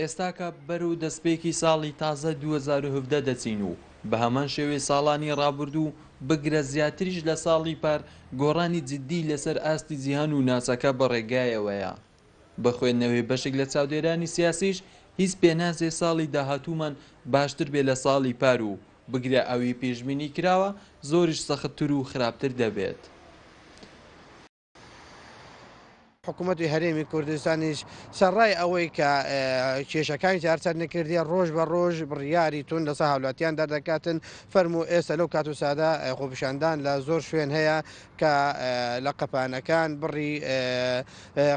ئێستاکە بەرەو دەستپێکی ساڵی تازە 2017 دەچین و بە هەمان شێوەی ساڵانی ڕابردوو بگرە زیاتریش لە ساڵی پار گۆڕانی جددی لەسەر ئاستی جیهان و ناسەکە بەڕێگایەوەیە. بە خوێندنەوەی بەشێک لە چاودێرانی سیاسیش هیچ پێناسێ ساڵی داهاتوومان باشتر بێ لە ساڵی پار و بگرە ئەوی پێشبینی کراوە زۆریش سەختتر و خراپتر دەبێت. حکوومەتی هەرێمی کوردستانیش سەرڕای ئەوەی کە کێشەکانی جارچەند نەکردیە ڕۆژ بە ڕۆژ بڕیاری تون لەسەر هاوڵاتیان دەردەکاتن فەرموو ئێستا لەو کات و سادا خۆپیشاندان لە زۆر شوێن هەیە کە لە قەپانەکان بڕی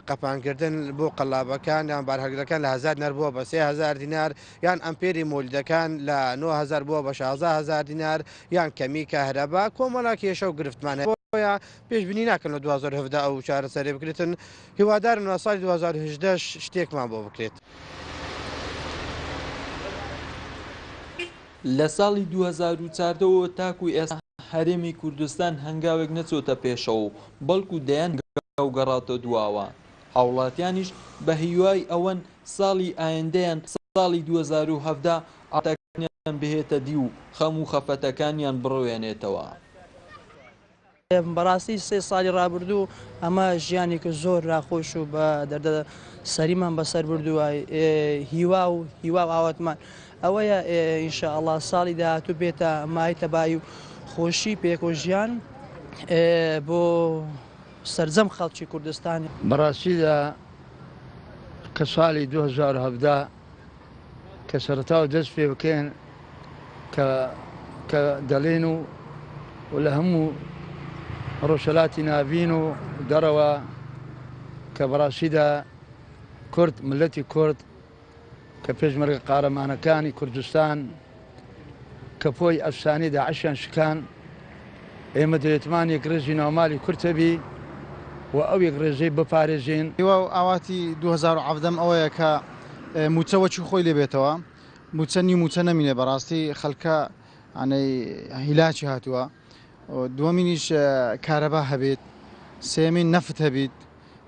قەپانکردن بۆ قەڵابەکان یان بارهەڵگرەکان لە 1000 دینار بووە بە 3000 دینار یان ئەمپێری مۆلیدەکان لە 9000 بووە بە 16000 دینار یان کەمی کەهرەبا کۆمەڵا کێشە و گرفتمانە پێشبینی ناکەن لە 2017 ئەو چارەسەرێ بکرێتن هیوادارن ساڵی 2018 شتێکمان بۆ بکرێت. لە ساڵی 2014ەوە تاکوی ئێستا هەرێمی کوردستان هەنگاوێک نەچۆتە پێشەوە بەڵکو دەیان گەڕاتەوە دواوە. هاوڵاتیانیش بە هیوای ئەوەن ساڵی ئایندەیان ساڵی 2017 ئاتەکانیان بهێتە دی و خەم و خەفەتەکانیان بڕوێنێتەوە. بەڕاستی 3 ساڵی ڕابردوو ئەمە ژیانێکە زۆر ڕاخۆش و بە دەردە سەریمان بەسەر بردووە هیوا و ئاواتمان ئەوەیە ئینشاءالله ساڵی داهاتوو بێتە مای تەبایی و خۆشی پێکۆژیان بۆ سەرجەم خەڵکی کوردستانی. بەڕاستیدا کە ساڵی 2017 کە سەرەتا و دەست پێ بکەن کە دەڵێن و لە هەموو ڕۆژهەلاتی ناوین و دەرەوە کە بەڕاستیدا کورد ملەتی کورد کە پێشمەرگە قارەمانەکانی کوردستان کە پۆی ئەفسانەی داعشیان شکان ئێمە دەوێتمان یەک ڕێزی ناومالی کورتەبی و ئەو یەک ڕێزەی بپارێزین. هیوا و ئاواتی 2017 ئەوەیە کە موچەوەکی خۆی لێبێتەوە موچەنی موچە نەمینێ بەڕاستی خەڵکە هیلاکی هاتووە. دووەمینیش کارەبا هەبێت سێمین نەفت هەبیت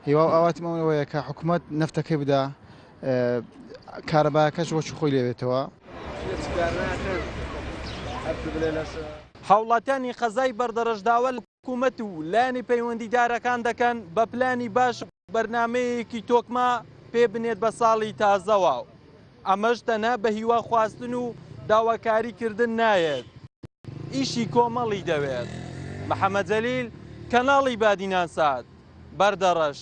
هیوا و ئاواتی ئەوەیە کە حکوومەت نەفتەکەی بدا کارەباکەش وەکی خۆی لێبێتەوە. هاوڵاتیانی خەزای بەردەڕەشداوە لە حکوومەت و لایەنی پەیوەندیدارەکان دەکەن بە پلانی باش بەرنامەیەکی تۆکما پێ بنێت بە ساڵی تازەوە. ئەمەش تەنها بە هیوا خواستن و داواکاریکردن نایەت، ئیشی کۆمەڵی دەوێت. محەممەد جەلیل، کەناڵی بادینان سات، بەردەڕەش.